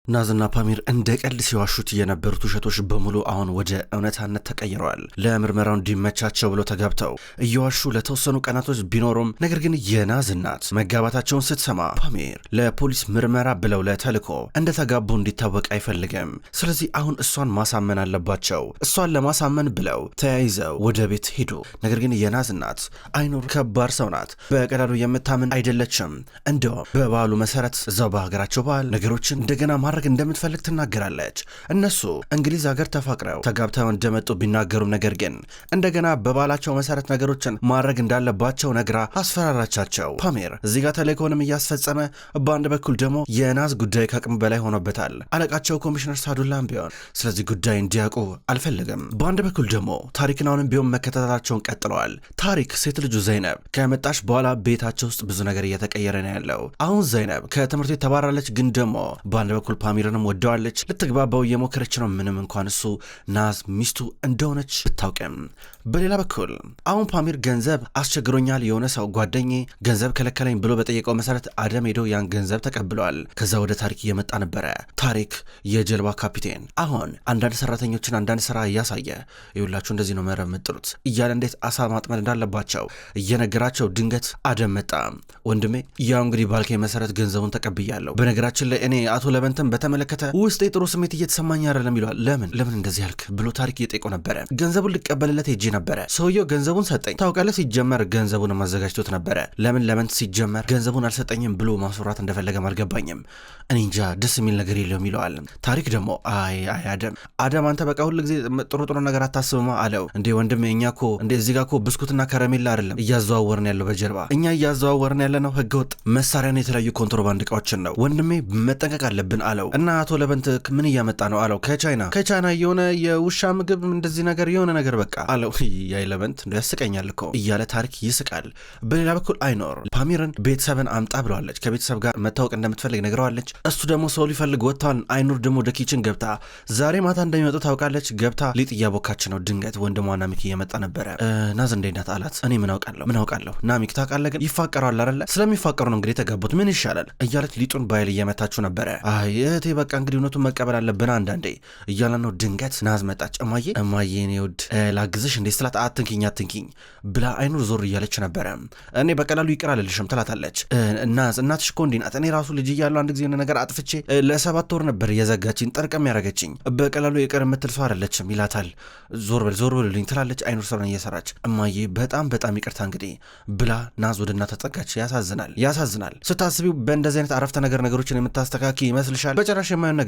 ናዝና ፓሚር እንደ ቀልድ ሲዋሹት የነበሩት ውሸቶች በሙሉ አሁን ወደ እውነታነት ተቀይረዋል። ለምርመራው እንዲመቻቸው ብሎ ተጋብተው እየዋሹ ለተወሰኑ ቀናቶች ቢኖሩም ነገር ግን የናዝ እናት መጋባታቸውን ስትሰማ ፓሚር ለፖሊስ ምርመራ ብለው ለተልኮ እንደተጋቡ እንዲታወቅ አይፈልግም። ስለዚህ አሁን እሷን ማሳመን አለባቸው። እሷን ለማሳመን ብለው ተያይዘው ወደ ቤት ሄዱ። ነገር ግን የናዝ እናት አይኑር ከባድ ሰው ናት። በቀላሉ የምታምን አይደለችም። እንደውም በባህሉ መሰረት እዛው በሀገራቸው ባህል ነገሮችን እንደገና ማድረግ እንደምትፈልግ ትናገራለች። እነሱ እንግሊዝ ሀገር ተፋቅረው ተጋብተው እንደመጡ ቢናገሩም ነገር ግን እንደገና በባህላቸው መሰረት ነገሮችን ማድረግ እንዳለባቸው ነግራ አስፈራራቻቸው። ፓሚር እዚህ ጋር ተልእኮውንም እያስፈጸመ በአንድ በኩል ደግሞ የናዝ ጉዳይ ከአቅም በላይ ሆኖበታል። አለቃቸው ኮሚሽነር ሳዱላም ቢሆን ስለዚህ ጉዳይ እንዲያውቁ አልፈልግም። በአንድ በኩል ደግሞ ታሪክን አሁንም ቢሆን መከታተላቸውን ቀጥለዋል። ታሪክ ሴት ልጁ ዘይነብ ከመጣች በኋላ ቤታቸው ውስጥ ብዙ ነገር እየተቀየረ ነው ያለው። አሁን ዘይነብ ከትምህርት ቤት ተባራለች፣ ግን ደግሞ በአንድ በኩል ፓሚርንም ወደዋለች። ልትግባባው እየሞከረች ነው፣ ምንም እንኳን እሱ ናዝ ሚስቱ እንደሆነች ብታውቅም። በሌላ በኩል አሁን ፓሚር ገንዘብ አስቸግሮኛል፣ የሆነ ሰው ጓደኛዬ ገንዘብ ከለከለኝ ብሎ በጠየቀው መሰረት አደም ሄዶ ያን ገንዘብ ተቀብለዋል። ከዛ ወደ ታሪክ እየመጣ ነበረ። ታሪክ የጀልባ ካፒቴን አሁን አንዳንድ ሰራተኞችን አንዳንድ ስራ እያሳየ ይውላችሁ እንደዚህ ነው መረብ ምጥሉት እያለ እንዴት አሳ ማጥመድ እንዳለባቸው እየነገራቸው ድንገት አደም መጣ። ወንድሜ ያው እንግዲህ ባልከኝ መሰረት ገንዘቡን ተቀብያለሁ። በነገራችን ላይ እኔ አቶ ለበንተን በተመለከተ ውስጤ ጥሩ ስሜት እየተሰማኝ አይደለም ይለዋል። ለምን እንደዚህ ያልክ ብሎ ታሪክ እየጠየቀው ነበረ። ገንዘቡን ልቀበልለት ሄጄ ነበረ። ሰውየው ገንዘቡን ሰጠኝ። ታውቃለህ፣ ሲጀመር ገንዘቡን ማዘጋጅቶት ነበረ። ለምን ሲጀመር ገንዘቡን አልሰጠኝም ብሎ ማስወራት እንደፈለገም አልገባኝም። እኔ እንጃ ደስ የሚል ነገር የለውም ይለዋል። ታሪክ ደግሞ አይ አደም አንተ በቃ ሁሉ ጊዜ ጥሩ ነገር አታስብማ አለው። እንዴ ወንድሜ እኛ እኮ እንዴ እዚህ ጋር እኮ ብስኩትና ከረሜላ አይደለም እያዘዋወርን ያለው በጀርባ እኛ እያዘዋወርን ያለ ነው ህገወጥ መሳሪያና የተለያዩ ኮንትሮባንድ እቃዎችን ነው ወንድሜ መጠንቀቅ አለብን አለው። እና አቶ ለበንት ምን እያመጣ ነው አለው። ከቻይና የሆነ የውሻ ምግብ እንደዚህ ነገር የሆነ ነገር በቃ አለው። ያይ ለበንት እንደ ያስቀኛል እኮ እያለ ታሪክ ይስቃል። በሌላ በኩል አይኖር ፓሚርን ቤተሰብን አምጣ ብለዋለች። ከቤተሰብ ጋር መታወቅ እንደምትፈልግ ነግረዋለች። እሱ ደግሞ ሰው ሊፈልግ ወጥቷል። አይኖር ደግሞ ወደ ኪችን ገብታ ዛሬ ማታ እንደሚመጡ ታውቃለች። ገብታ ሊጥ እያቦካች ነው። ድንገት ወንድሟና ሚኪ እየመጣ ነበረ። ናዝ እንዴት ናት አላት። እኔ ምን አውቃለሁ ናሚክ ታውቃለህ፣ ግን ይፋቀራል አይደለ? ስለሚፋቀሩ ነው እንግዲህ የተጋቡት፣ ምን ይሻላል እያለች ሊጡን ባይል እየመታችሁ ነበረ። አይ እህቴ በቃ እንግዲህ እውነቱን መቀበል አለብን አንዳንዴ እያለ ነው። ድንገት ናዝ መጣች። እማዬ እኔ ውድ ላግዝሽ እንዴ ስላት አትንኪኝ ብላ አይኑር ዞር እያለች ነበረ። እኔ በቀላሉ ይቅር አልልሽም ትላታለች። ናዝ እናትሽ እኮ እንዲህ ናት። እኔ ራሱ ልጅ እያለሁ አንድ ጊዜ የሆነ ነገር አጥፍቼ ለ7 ወር ነበር የዘጋችኝ ጠርቀም ያረገችኝ። በቀላሉ ይቅር የምትል ሰው አይደለችም ይላታል። ዞር በልልኝ ትላለች። አይኑር ስራን እየሰራች እማዬ በጣም ይቅርታ እንግዲህ ብላ ናዝ ወደ እናት ተጠጋች። ያሳዝናል። ስታስቢው በእንደዚህ አይነት አረፍተ ነገሮችን የምታስተካኪ ይመስልሻል? በጭራሽ የማየውን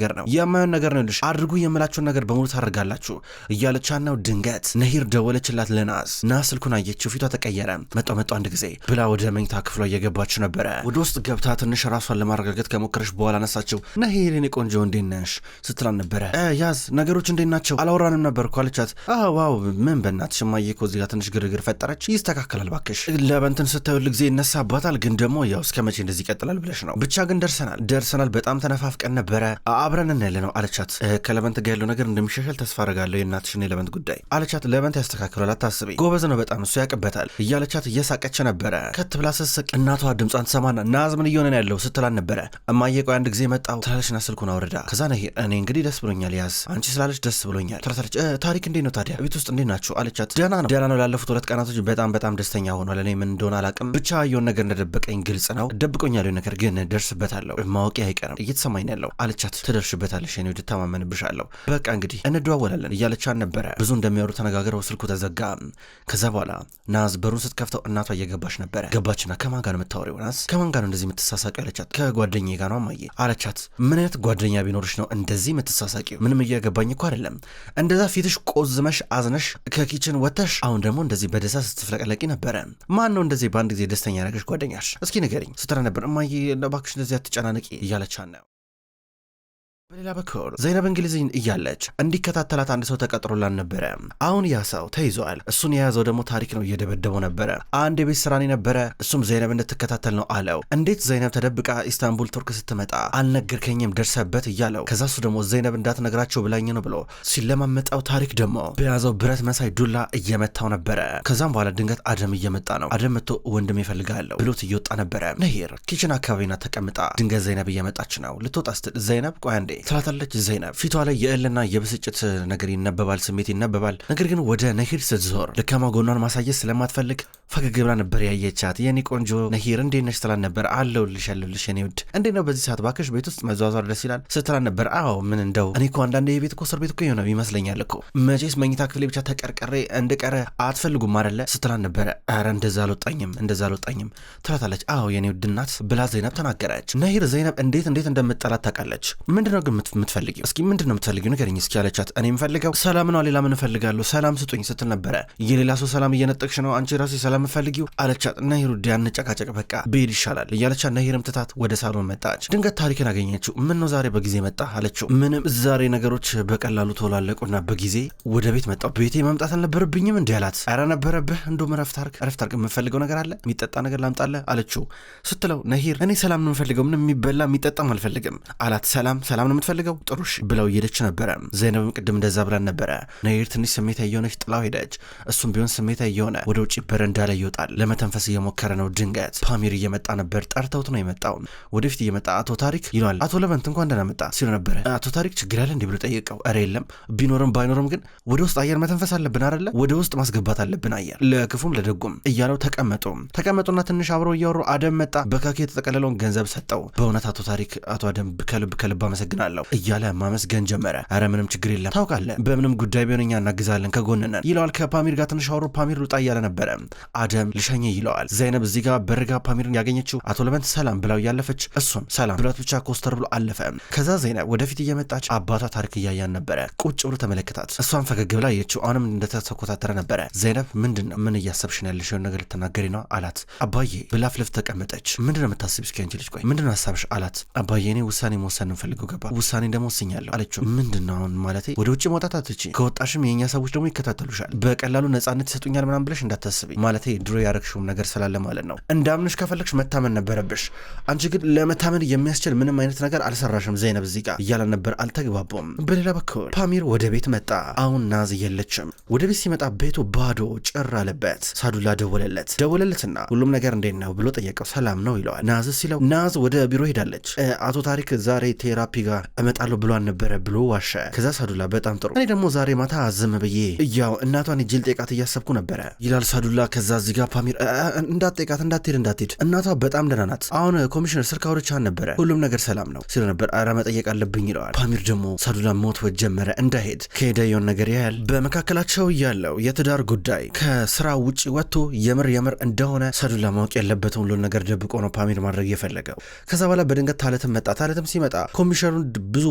ነገር ነው ልሽ አድርጉ የምላችሁን ነገር በሙሉ ታደርጋላችሁ እያለቻ ነው። ድንገት ነሂር ደወለችላት ለናዝ። ናዝ ስልኩን አየችው። ፊቷ ተቀየረ። መጣው አንድ ጊዜ ብላ ወደ መኝታ ክፍሏ እየገባች ነበረ። ወደ ውስጥ ገብታ ትንሽ ራሷን ለማረጋገጥ ከሞከረች በኋላ አነሳችው። ነሂር የኔ ቆንጆ እንዴት ነሽ ስትላን ነበረ። ያዝ ነገሮች እንዴት ናቸው? አላወራንም ነበር እኮ አለቻት። ዋው ምን በእናትሽ እማዬ እኮ እዚህ ጋር ትንሽ ግርግር ፈጠረች። ይስተካከላል ባክሽ። ለበንትን ስታዩል ጊዜ ይነሳባታል፣ ግን ደግሞ ያው እስከ መቼ እንደዚህ ይቀጥላል ብለሽ ነው። ብቻ ግን ደርሰናል። በጣም ተነፋፍቀን ነበረ። አብረን ያለ ነው አለቻት። ከለበንት ጋር ያለው ነገር እንደሚሻሻል ተስፋ አደርጋለሁ የእናትሽን የለበንት ጉዳይ አለቻት። ለበንት ያስተካክላል አታስቢ፣ ጎበዝ ነው በጣም እሱ ያቅበታል እያለቻት እየሳቀች ነበረ። ከት ብላ ስትስቅ እናቷ ድምጿን ትሰማና ናዝ ምን እየሆነ ነው ያለው ስትላን ነበረ። እማዬ ቆይ አንድ ጊዜ መጣው ትላለችና ስልኩን አውርዳ ከዛ እኔ እንግዲህ ደስ ብሎኛል ያዝ አንቺ ስላለች ደስ ብሎኛል ትላለች። ታሪክ እንዴት ነው ታዲያ ቤት ውስጥ እንዴት ናችሁ አለቻት። ደህና ነው ላለፉት 2 ቀናቶች በጣም ደስተኛ ሆኗል። እኔ ምን እንደሆነ አላቅም ብቻ የሆነ ነገር እንደደበቀኝ ግልጽ ነው። ደብቆኛል ነገር ግን ደርስበታለሁ ማወቂ አይቀርም እየተሰማኝ ያለው አለቻት። ትደርሽበታለሽ እኔ ትተማመንብሻለሁ በቃ እንግዲህ እንደዋወላለን እያለቻት ነበረ። ብዙ እንደሚያወሩ ተነጋግረው ስልኩ ተዘጋ። ከዛ በኋላ ናዝ በሩን ስትከፍተው እናቷ እየገባች ነበረ። ገባችና ከማን ጋር ነው የምታወሪው ናዝ? ከማን ጋር ነው እንደዚህ የምትሳሳቂው አለቻት። ከጓደኛዬ ጋር ነው እማዬ አለቻት። ምን አይነት ጓደኛ ቢኖርሽ ነው እንደዚህ የምትሳሳቂው? ምንም እየገባኝ እኮ አይደለም። እንደዛ ፊትሽ ቆዝመሽ አዝነሽ ከኪችን ወጥተሽ አሁን ደግሞ እንደዚህ በደስታ ስትፍለቀለቂ ነበረ። ማን ነው እንደዚህ በአንድ ጊዜ ደስተኛ ያደረገሽ ጓደኛሽ? እስኪ ንገሪኝ ስትራ ነበር። እማዬ እባክሽ እንደዚህ አትጨናነቂ እያለቻት ነው። በሌላ በኩል ዘይነብ እንግሊዝን እያለች እንዲከታተላት አንድ ሰው ተቀጥሮላን ነበረ። አሁን ያ ሰው ተይዟል። እሱን የያዘው ደግሞ ታሪክ ነው። እየደበደበው ነበረ። አንድ የቤት ስራኔ ነበረ እሱም ዘይነብ እንድትከታተል ነው አለው። እንዴት ዘይነብ ተደብቃ ኢስታንቡል ቱርክ ስትመጣ አልነገርከኝም ደርሰበት እያለው ከዛ እሱ ደግሞ ዘይነብ እንዳትነግራቸው ብላኝ ነው ብሎ ሲለማመጣው ታሪክ ደግሞ በያዘው ብረት መሳይ ዱላ እየመታው ነበረ። ከዛም በኋላ ድንገት አደም እየመጣ ነው። አደም መጥቶ ወንድም ይፈልጋለሁ ብሎት እየወጣ ነበረ። ነሂር ኪችን አካባቢና ተቀምጣ ድንገት ዘይነብ እየመጣች ነው። ልትወጣ ስትል ዘይነብ ቆይ አንዴ ትላታለች ዘይነብ። ፊቷ ላይ የእልና የብስጭት ነገር ይነበባል፣ ስሜት ይነበባል። ነገር ግን ወደ ነሂር ስትዞር ልካማ ጎኗን ማሳየት ስለማትፈልግ ፈገግ ብላ ነበር ያየቻት። የኔ ቆንጆ ነሂር እንዴት ነሽ ትላን ነበር። አለሁልሽ የኔ ውድ እንዴት ነው በዚህ ሰዓት ባክሽ ቤት ውስጥ መዟዟር ደስ ይላል ስትላን ነበር። አዎ ምን እንደው እኔ እኮ አንዳንዴ የቤት እኮ እስር ቤት እኮ የሆነ ይመስለኛል እኮ መቼስ መኝታ ክፍሌ ብቻ ተቀርቀሬ እንድቀረ አትፈልጉም አይደለ ስትላን ነበረ። ኧረ እንደዛ አልወጣኝም ትላታለች። አዎ የኔ ውድ እናት ብላ ዘይነብ ተናገረች። ነሂር ዘይነብ እንዴት እንደምጠላት ታውቃለች። ምንድነው ግን የምትፈልጊው? እስኪ ምንድነው የምትፈልጊው ንገረኝ እስኪ አለቻት። እኔ የምፈልገው ሰላም ነው፣ ሌላ ምን እፈልጋለሁ? ሰላም ስጡኝ ስትል ነበረ። የሌላ ሰው ሰላም እየነጠቅሽ ነው አንቺ ራስሽ ሰላም የምትፈልጊው አለቻት። ነሂር ውድ ያንጨቃጨቅ በቃ ብሄድ ይሻላል እያለቻት ነሂርም ትታት ወደ ሳሎን መጣች። ድንገት ታሪክን አገኘችው። ምን ነው ዛሬ በጊዜ መጣ አለችው። ምንም ዛሬ ነገሮች በቀላሉ ተላለቁና በጊዜ ወደ ቤት መጣሁ። ቤቴ መምጣት አልነበረብኝም እንዲህ አላት። ኧረ ነበረብህ፣ እንደውም ረፍት አርግ የምፈልገው ነገር አለ የሚጠጣ ነገር ላምጣልህ አለችው። ስትለው ነሂር እኔ ሰላም ነው የምፈልገው ምንም የሚበላ የሚጠጣም አልፈልግም አላት። ሰላም ነው የምትፈልገው ጥሩሽ ብለው እየሄደች ነበረ። ዘይነብም ቅድም እንደዛ ብላን ነበረ። ነሂር ትንሽ ስሜታ እየሆነች ጥላው ሄደች። እሱም ቢሆን ስሜታ እየሆነ ወደ ውጭ በረንዳ ላይ ይወጣል። ለመተንፈስ እየሞከረ ነው። ድንገት ፓሚር እየመጣ ነበር። ጠርተውት ነው የመጣው። ወደፊት እየመጣ አቶ ታሪክ ይለዋል። አቶ ለበንት እንኳን ደህና መጣ ሲሉ ነበረ። አቶ ታሪክ ችግር ያለ እንዲህ ብሎ ጠየቀው። ኧረ የለም ቢኖርም ባይኖርም ግን ወደ ውስጥ አየር መተንፈስ አለብን አይደለ? ወደ ውስጥ ማስገባት አለብን አየር ለክፉም ለደጉም እያለው ተቀመጡና ትንሽ አብረው እያወሩ አደም መጣ። በካኪ የተጠቀለለውን ገንዘብ ሰጠው። በእውነት አቶ ታሪክ አቶ አደም ከልብ አመሰግናለሁ እያለ ማመስገን ጀመረ። ኧረ ምንም ችግር የለም ታውቃለህ፣ በምንም ጉዳይ ቢሆን እኛ እናግዛለን ከጎንነን ይለዋል። ከፓሚር ጋር ትንሽ አወሩ። ፓሚር ልውጣ እያለ ነበረ። አደም ልሸኘ ይለዋል። ዘይነብ እዚህ ጋር በርጋ ፓሚርን ያገኘችው አቶ ለበንት ሰላም ብላው እያለፈች እሱም ሰላም ብሏት ብቻ ኮስተር ብሎ አለፈ። ከዛ ዘይነብ ወደፊት እየመጣች አባቷ ታሪክ እያያን ነበረ። ቁጭ ብሎ ተመለከታት። እሷን ፈገግ ብላ አየችው። አሁንም እንደተኮታተረ ነበረ። ዘይነብ ምንድነው ምን እያሰብሽ ነው ያለሽውን ነገር ልትናገሪ ነው አላት። አባዬ ብላ ፍልፍ ተቀመጠች። ምንድነው የምታስብ እስኪ አንቺ ልጅ ቆይ ምንድነው ሀሳብሽ አላት። አባዬ እኔ ውሳኔ መወሰን እንፈልገው ገባ ውሳኔ ደግሞ ወስኛለሁ አለችው። ምንድነው አሁን ማለቴ ወደ ውጭ መውጣት አትቺ፣ ከወጣሽም የኛ ሰዎች ደግሞ ይከታተሉሻል፣ በቀላሉ ነጻነት ይሰጡኛል ምናምን ብለሽ እንዳታስቢ፣ ማለቴ ድሮ ያረግሽውም ነገር ስላለ ማለት ነው። እንዳምንሽ ከፈለግሽ መታመን ነበረብሽ። አንቺ ግን ለመታመን የሚያስችል ምንም አይነት ነገር አልሰራሽም ዘይነብ እዚህ ጋር እያለ ነበር። አልተግባቡም። በሌላ በኩል ፓሚር ወደ ቤት መጣ። አሁን ናዝ የለችም። ወደ ቤት ሲመጣ ቤቱ ባዶ ጭር አለበት። ሳዱላ ደወለለትና ሁሉም ነገር እንዴት ነው ብሎ ጠየቀው። ሰላም ነው ይለዋል። ናዝ ሲለው ናዝ ወደ ቢሮ ሄዳለች፣ አቶ ታሪክ ዛሬ ቴራፒ ጋር እመጣለሁ ብሎ አልነበረ ብሎ ዋሸ። ከዛ ሳዱላ በጣም ጥሩ፣ እኔ ደግሞ ዛሬ ማታ ዝም ብዬ ያው እናቷን እጅል ጤቃት እያሰብኩ ነበረ ይላል ሳዱላ። ከዛ እዚህ ጋር ፓሚር እንዳትጠይቃት እንዳትሄድ እናቷ በጣም ደህና ናት፣ አሁን ኮሚሽነር ስልክ አውርቻን ነበረ ሁሉም ነገር ሰላም ነው ሲል ነበር። ኧረ መጠየቅ አለብኝ ይለዋል። ፓሚር ደግሞ ሳዱላ ሞት ወጀመረ እንዳይሄድ ከሄደ የሆን ነገር ያያል። በመካከላቸው ያለው የትዳር ጉዳይ ከስራ ውጭ ወጥቶ የምር እንደሆነ ሳዱላ ማወቅ ያለበትን ሁሉን ነገር ደብቆ ነው ፓሚር ማድረግ የፈለገው። ከዛ በኋላ በድንገት ታለትም መጣ። ታለትም ሲመጣ ኮሚሽነሩን ብዙ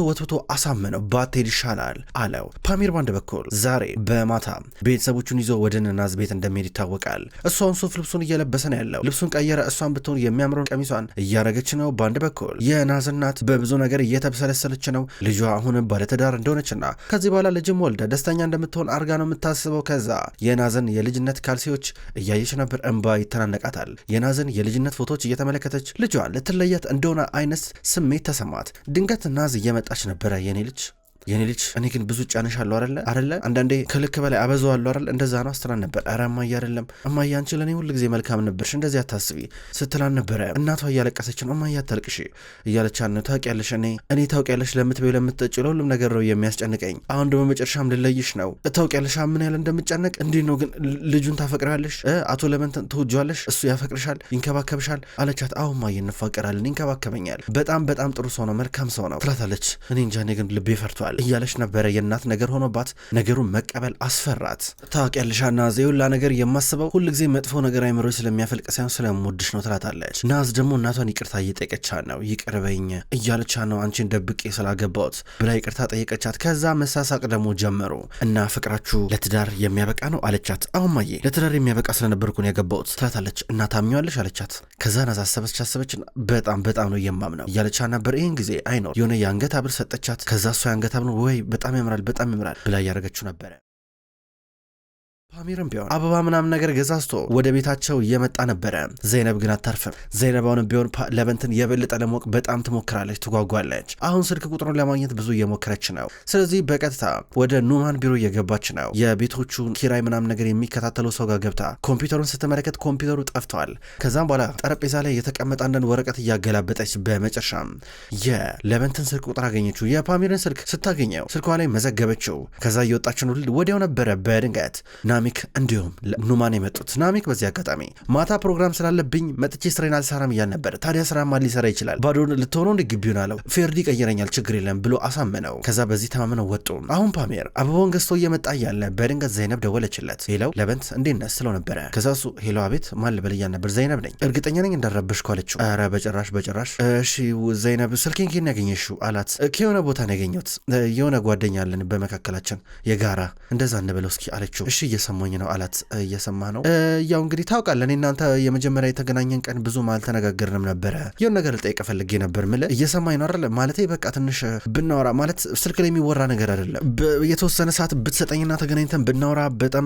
ወተውቶ አሳመነው። ባትሄድ ይሻላል አለው። ፓሚር ባንድ በኩል ዛሬ በማታ ቤተሰቦቹን ይዞ ወደ ናዝ ቤት እንደሚሄድ ይታወቃል። እሷን ሱፍ ልብሱን እየለበሰ ነው ያለው። ልብሱን ቀየረ። እሷን ብትሆን የሚያምረውን ቀሚሷን እያረገች ነው። ባንድ በኩል የናዝ እናት በብዙ ነገር እየተብሰለሰለች ነው። ልጇ አሁንም ባለትዳር እንደሆነችና ከዚህ በኋላ ልጅም ወልደ ደስተኛ እንደምትሆን አርጋ ነው የምታስበው። ከዛ የናዝን የልጅነት ካልሲዎች እያየች ነበር። እንባ ይተናነቃታል። የናዝን የልጅነት ፎቶዎች እየተመለከተች ልጇን ልትለያት እንደሆነ አይነት ስሜት ተሰማት። ድንገት ናዝ እየመጣች ነበረ። የኔ ልጅ እኔ ግን ብዙ ጫንሻለሁ አይደለ አንዳንዴ ከልክ በላይ አበዛዋለሁ አይደል እንደዛ ነው አስተላን ነበር። ኧረ እማዬ አይደለም እማዬ አንቺ ለእኔ ሁሉ ጊዜ መልካም ነበርሽ እንደዚህ አታስቢ ስትላን ነበረ። እናቷ እያለቀሰች ነው። እማዬ አታልቅሽ እያለቻን ነው። ታውቂያለሽ እኔ ታውቂያለሽ ለምትበይው ለምትጠጪው ለሁሉም ነገር ነው የሚያስጨንቀኝ። አሁን ደግሞ መጨረሻም ልለይሽ ነው። ታውቂያለሽ ምን ያህል እንደምጨነቅ። እንዴት ነው ግን ልጁን ታፈቅራለሽ? አቶ ለመንተን ትወጂዋለሽ? እሱ ያፈቅርሻል ይንከባከብሻል አለቻት። አዎ እማዬ እንፋቀራለን ይንከባከበኛል በጣም ጥሩ ሰው ነው መልካም ሰው ነው ትላታለች። እኔ እንጃ እኔ ግን ልቤ ፈርቷል እያለች ነበረ። የእናት ነገር ሆኖባት ነገሩን መቀበል አስፈራት። ታውቂያለሽ ናዝ የሁላ ነገር የማስበው ሁልጊዜ መጥፎ ነገር አይምሮ ስለሚያፈልቅ ሳይሆን ስለምወድሽ ነው ትላታለች። ናዝ ደግሞ እናቷን ይቅርታ እየጠየቀቻት ነው። ይቅር በይኝ እያለቻት ነው። አንቺን ደብቄ ስላገባሁት ብላ ይቅርታ ጠየቀቻት። ከዛ መሳሳቅ ደግሞ ጀመሩ እና ፍቅራችሁ ለትዳር የሚያበቃ ነው አለቻት። አሁን እማዬ ለትዳር የሚያበቃ ስለነበርኩ ነው ያገባሁት ትላታለች። እና ታምኚዋለሽ አለቻት። ከዛ ናዝ አሰበች በጣም ነው የማምነው እያለቻት ነበር። ይህን ጊዜ አይኖር የሆነ የአንገት ሀብል ሰጠቻት። ከዛ እሷ የአንገት ሀብል ወይ በጣም ያምራል ብላ እያደረገችው ነበረ። ፓሚርም ቢሆን አበባ ምናምን ነገር ገዛዝቶ ወደ ቤታቸው እየመጣ ነበረ። ዘይነብ ግን አታርፍም። ዘይነብ አሁንም ቢሆን ለበንትን የበለጠ ለማወቅ በጣም ትሞክራለች፣ ትጓጓለች። አሁን ስልክ ቁጥሩን ለማግኘት ብዙ እየሞከረች ነው። ስለዚህ በቀጥታ ወደ ኑማን ቢሮ እየገባች ነው። የቤቶቹን ኪራይ ምናምን ነገር የሚከታተለው ሰው ጋር ገብታ ኮምፒውተሩን ስትመለከት ኮምፒውተሩ ጠፍቷል። ከዛም በኋላ ጠረጴዛ ላይ የተቀመጠ አንዳንድ ወረቀት እያገላበጠች በመጨረሻም የለበንትን ስልክ ቁጥር አገኘችው። የፓሚርን ስልክ ስታገኘው ስልኳ ላይ መዘገበችው። ከዛ እየወጣችን ወዲያው ነበረ በድንገት ናሚክ እንዲሁም ኑማን የመጡት። ናሚክ በዚህ አጋጣሚ ማታ ፕሮግራም ስላለብኝ መጥቼ ስራዬን አልሰራም እያል ነበር። ታዲያ ስራ ማን ሊሰራ ይችላል? ባዶ ልትሆነው እንደ ግቢውን አለው። ፌርዲ ቀይረኛል፣ ችግር የለም ብሎ አሳመነው። ከዛ በዚህ ተማምነው ወጡ። አሁን ፓሚር አበባውን ገዝቶ እየመጣ እያለ በድንገት ዘይነብ ደወለችለት። ሄለው ለበንት እንዴት ነህ ስለው ነበረ። ከዛ እሱ ሄሎ አቤት ማን ልበል እያል ነበር። ዘይነብ ነኝ፣ እርግጠኛ ነኝ እንዳረበሽኩ አለችው። ኧረ በጭራሽ። እሺ ዘይነብ ስልኬን ኬን ያገኘሽው አላት። ከሆነ ቦታ ነው ያገኘሁት፣ የሆነ ጓደኛ አለን በመካከላችን የጋራ እንደዛ እንበለው እስኪ አለችው። እሺ እየሰማኝ ነው አላት። እየሰማ ነው ያው እንግዲህ ታውቃለህ እኔ እናንተ የመጀመሪያ የተገናኘን ቀን ብዙም አልተነጋገርንም ነበረ። የሆነ ነገር ልጠይቅ ፈልጌ ነበር ምለ እየሰማኝ ነው አይደል? ማለቴ በቃ ትንሽ ብናወራ ማለት ስልክ ላይ የሚወራ ነገር አይደለም። የተወሰነ ሰዓት ብትሰጠኝና ተገናኝተን ብናወራ በጣም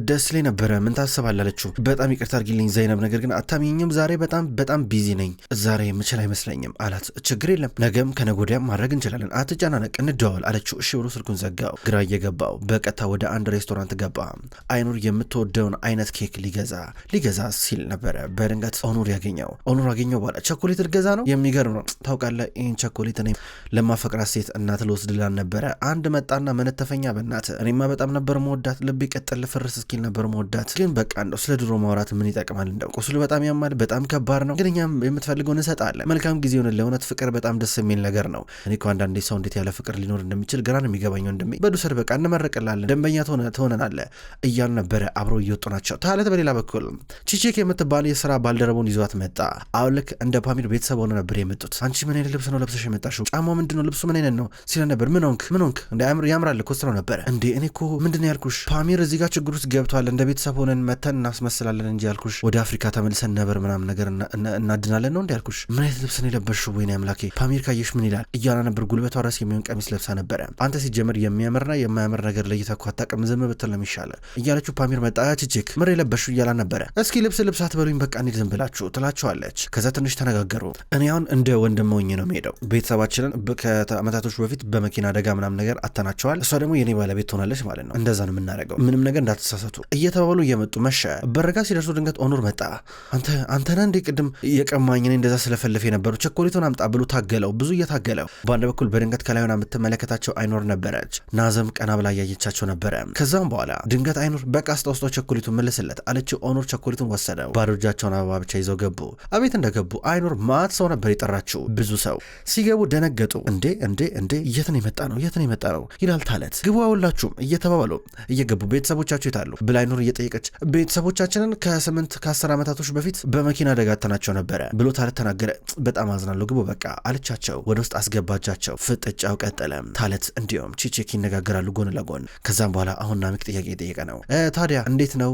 ደስ ላይ ነበረ። ምን ታስባለህ አለችው። በጣም ይቅርታ አድርጊልኝ ዘይነብ፣ ነገር ግን አታሚኝም ዛሬ በጣም ቢዚ ነኝ፣ ዛሬ የምችል አይመስለኝም አላት። ችግር የለም ነገም ከነገ ወዲያም ማድረግ እንችላለን፣ አትጨናነቅ፣ እንደዋል አለችው። እሺ ብሎ ስልኩን ዘጋው። ግራ እየገባው በቀጥታ ወደ አንድ ሬስቶራንት ገባ። አይኑር የምትወደውን አይነት ኬክ ሊገዛ ሲል ነበረ። በድንገት ኦኑር ያገኘው በኋላ ቸኮሌት ልገዛ ነው። የሚገርም ነው ታውቃለህ፣ ይህን ቸኮሌት እኔ ለማፈቅራት ሴት እናት ልወስድላን ነበረ። አንድ መጣና መነተፈኛ በእናት እኔማ በጣም ነበር መወዳት፣ ልቤ ቀጠል ፍርስ እስኪል ነበር መወዳት። ግን በቃ እንደው ስለ ድሮ ማውራት ምን ይጠቅማል? እንደው ቁስሉ በጣም ያማል፣ በጣም ከባድ ነው። ግን እኛም የምትፈልገውን እንሰጣለን። መልካም ጊዜ ሆነ። ለእውነት ፍቅር በጣም ደስ የሚል ነገር ነው። እኔ እኮ አንዳንዴ ሰው እንዴት ያለ ፍቅር ሊኖር እንደሚችል ግራ ነው የሚገባኝ። ወንድሜ በዱሰድ በቃ እንመረቅላለን፣ ደንበኛ ትሆነናለህ እያሉ ነበረ። አብረው እየወጡ ናቸው። ታለት በሌላ በኩል ቺቺክ የምትባል የስራ ባልደረቡን ይዟት መጣ። አሁን ልክ እንደ ፓሚር ቤተሰብ ሆነ ነበር የመጡት። አንቺ ምን አይነት ልብስ ነው ለብሰሽ የመጣሽው? ጫማው ምንድነው? ልብሱ ምን አይነት ነው ሲለ ነበር። ምን ሆንክ እንደ ያምራል እኮ ስለው ነበረ። እንዴ እኔ እኮ ምንድነው ያልኩሽ? ፓሚር እዚህ ጋር ችግር ውስጥ ገብቷል። እንደ ቤተሰብ ሆነን መተን እናስመስላለን እንጂ ያልኩሽ ወደ አፍሪካ ተመልሰን ነበር ምናምን ነገር እናድናለን ነው እንዴ ያልኩሽ? ምን አይነት ልብስ ነው የለበሽው? ወይኔ አምላኬ ፓሚር ካየሽ ምን ይላል እያላ ነበር። ጉልበቷ ራስ የሚሆን ቀሚስ ለብሳ ነበረ። አንተ ሲጀምር የሚያምርና የማያምር ነገር ለይተህ እኮ አታውቅም፣ ዝም ብትል ነው የሚሻለው እያለችው ፓሚር መጣ። ቺቺክ ምር የለበሽው እያላ ነበረ። እስኪ ልብስ አትበሉኝ በቃ እንሂድ ዝም ብላችሁ ትላቸዋለች። ከዛ ትንሽ ተነጋገሩ። እኔ አሁን እንደ ወንድም ሆኜ ነው የምሄደው። ቤተሰባችንን ከአመታቶች በፊት በመኪና አደጋ ምናምን ነገር አተናቸዋል። እሷ ደግሞ የኔ ባለቤት ትሆናለች ማለት ነው። እንደዛ ነው የምናደርገው፣ ምንም ነገር እንዳትሳሳቱ እየተባባሉ እየመጡ መሸ። በረጋ ሲደርሱ ድንገት ኦኑር መጣ። አንተና እንዴ ቅድም የቀማኝ እኔ እንደዛ ስለፈለፈ የነበረው ቸኮሌቱን አምጣ ብሎ ታገለው፣ ብዙ እየታገለው። በአንድ በኩል በድንገት ከላይ ሆና የምትመለከታቸው አይኖር ነበረች። ናዘም ቀና ብላ እያየቻቸው ነበረ። ከዛም በኋላ ድንገት አይኖር በቃ አስታውስቶ ቸኮሌቱን መልስለት አለችው። ኦኑር ቸኮሌቱን ወሰደው። ባዶ እጃቸውን አበባ ብቻ ይዘው ገቡ። አቤት እንደገቡ አይኖር ማት ሰው ነበር የጠራችው። ብዙ ሰው ሲገቡ ደነገጡ። እንዴ የት ነው የመጣ ነው ይላል ታለት። ግቡ ሁላችሁም እየተባባሉ እየገቡ ቤተሰቦቻቸው ይታሉ ብላ አይኖር እየጠየቀች ቤተሰቦቻችንን ከ10 ዓመታቶች በፊት በመኪና አደጋ አተናቸው ነበረ ብሎ ታለት ተናገረ። በጣም አዝናለሁ ግቡ በቃ አለቻቸው። ወደ ውስጥ አስገባቻቸው። ፍጥጫው ቀጠለ። ታለት እንዲሁም ቺቺክ ይነጋገራሉ ጎን ለጎን። ከዛም በኋላ አሁን ናሚክ ጥያቄ የጠየቀ ነው። ታዲያ እንዴት ነው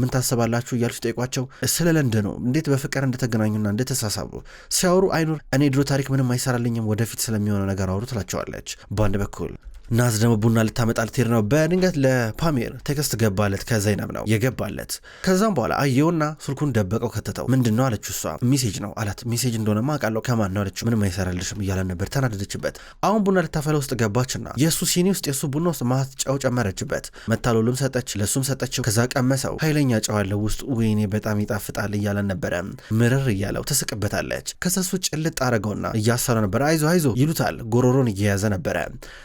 ምን ታስባላችሁ እያሉ ሲጠይቋቸው ስለ ለንደኑ እንዴት በፍቅር እንደተገናኙና እንደተሳሳቡ ሲያወሩ አይኖር እኔ ድሮ ታሪክ ምንም አይሰራልኝም ወደፊት ስለሚሆነው ነገር አውሩ ትላቸዋለች። በአንድ በኩል ናዝ ደግሞ ቡና ልታመጣ ልትሄድ ነው። በድንገት ለፓሚር ቴክስት ገባለት ከዘይነብ ነው የገባለት። ከዛም በኋላ አየውና ስልኩን ደበቀው ከተተው። ምንድን ነው አለችው። እሷ ሜሴጅ ነው አላት። ሜሴጅ እንደሆነማ አውቃለሁ ከማን ነው አለችው። ምንም አይሰራልሽም እያለ ነበር። ተናደደችበት። አሁን ቡና ልታፈላ ውስጥ ገባችና የእሱ ሲኒ ውስጥ የእሱ ቡና ውስጥ ማት ጨው ጨመረችበት። መታሎልም ሰጠች፣ ለሱም ሰጠችው። ከዛ ቀመሰው። ኃይለኛ ጨው አለው ውስጥ ወይኔ በጣም ይጣፍጣል እያለ ነበረ። ምርር እያለው ትስቅበታለች። ከዛ እሱ ጭልጥ አረገውና እያሰረ ነበር። አይዞ ይሉታል። ጎሮሮን እየያዘ ነበረ።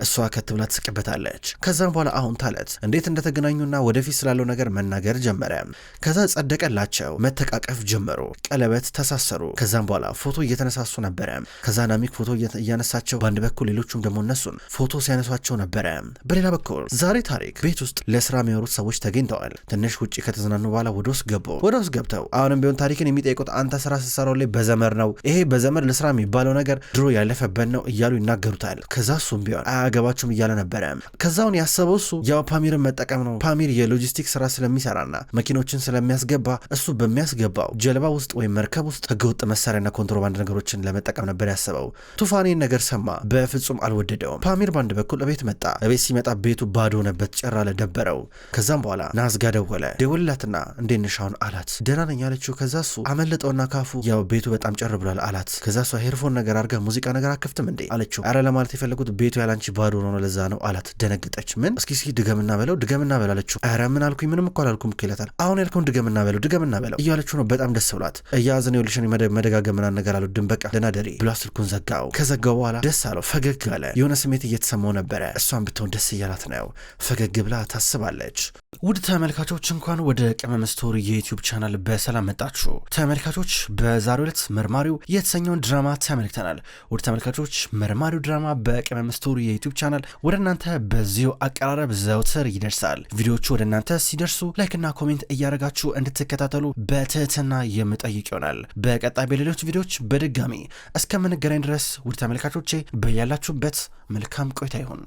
እሷ ብላ ትስቅበታለች። ከዛም በኋላ አሁን ታለት እንዴት እንደተገናኙና ወደፊት ስላለው ነገር መናገር ጀመረ። ከዛ ጸደቀላቸው። መተቃቀፍ ጀመሩ። ቀለበት ተሳሰሩ። ከዛም በኋላ ፎቶ እየተነሳሱ ነበረ። ከዛ ናሚክ ፎቶ እያነሳቸው፣ በአንድ በኩል ሌሎቹም ደግሞ እነሱን ፎቶ ሲያነሷቸው ነበረ። በሌላ በኩል ዛሬ ታሪክ ቤት ውስጥ ለስራ የሚያወሩት ሰዎች ተገኝተዋል። ትንሽ ውጪ ከተዝናኑ በኋላ ወደ ውስጥ ገብተው አሁንም ቢሆን ታሪክን የሚጠይቁት አንተ ስራ ስትሰራው ላይ በዘመር ነው ይሄ በዘመር ለስራ የሚባለው ነገር ድሮ ያለፈበት ነው እያሉ ይናገሩታል። ከዛ እሱም ቢሆን አያገባችሁም እያለ ነበረ። ከዛውን ያሰበው እሱ ያው ፓሚርን መጠቀም ነው። ፓሚር የሎጂስቲክ ስራ ስለሚሰራና መኪኖችን ስለሚያስገባ እሱ በሚያስገባው ጀልባ ውስጥ ወይም መርከብ ውስጥ ህገወጥ መሳሪያና ኮንትሮባንድ ነገሮችን ለመጠቀም ነበር ያሰበው። ቱፋኔን ነገር ሰማ፣ በፍጹም አልወደደውም። ፓሚር ባንድ በኩል እቤት መጣ። እቤት ሲመጣ ቤቱ ባዶ ሆነበት፣ ጭራ ለደበረው። ከዛም በኋላ ናዝ ጋ ደወለላትና እንዴት ነሽ አሁን አላት። ደህና ነኝ አለችው። ከዛ እሱ አመለጠውና ካፉ ያው ቤቱ በጣም ጭር ብሏል አላት። ከዛ እሷ ሄድፎን ነገር አድርጋ ሙዚቃ ነገር አከፍትም እንዴ አለችው። አረ ለማለት የፈለጉት ቤቱ ያላንቺ ባዶ ሆኖ ለዛ ነው አላት። ደነገጠች። ምን እስኪ ድገምና በለው አለችው። አረ ምን አልኩኝ? ምንም እኮ አላልኩም ይላታል። አሁን ያልከውን ድገምና በለው እያለችው ነው። በጣም ደስ ብሏት እያዝን ይልሽን መደጋገምና ነገር አልወድም በቃ ደህና ደሪ ብሎ ስልኩን ዘጋው። ከዘጋው በኋላ ደስ አለው፣ ፈገግ አለ። የሆነ ስሜት እየተሰማው ነበረ። እሷን ብትሆን ደስ እያላት ነው። ፈገግ ብላ ታስባለች። ውድ ተመልካቾች እንኳን ወደ ቅመም ስቶሪ የዩቲዩብ ቻናል በሰላም መጣችሁ። ተመልካቾች በዛሬው ዕለት መርማሪው የተሰኘውን ድራማ ተመልክተናል። ውድ ተመልካቾች መርማሪው ድራማ በቅመም ስቶሪ የዩቲዩብ ቻናል ወደ እናንተ በዚሁ አቀራረብ ዘውትር ይደርሳል። ቪዲዮቹ ወደ እናንተ ሲደርሱ ላይክና ኮሜንት እያደረጋችሁ እንድትከታተሉ በትህትና የምጠይቅ ይሆናል። በቀጣይ በሌሎች ቪዲዮዎች በድጋሚ እስከምንገናኝ ድረስ ውድ ተመልካቾቼ በያላችሁበት መልካም ቆይታ ይሁን።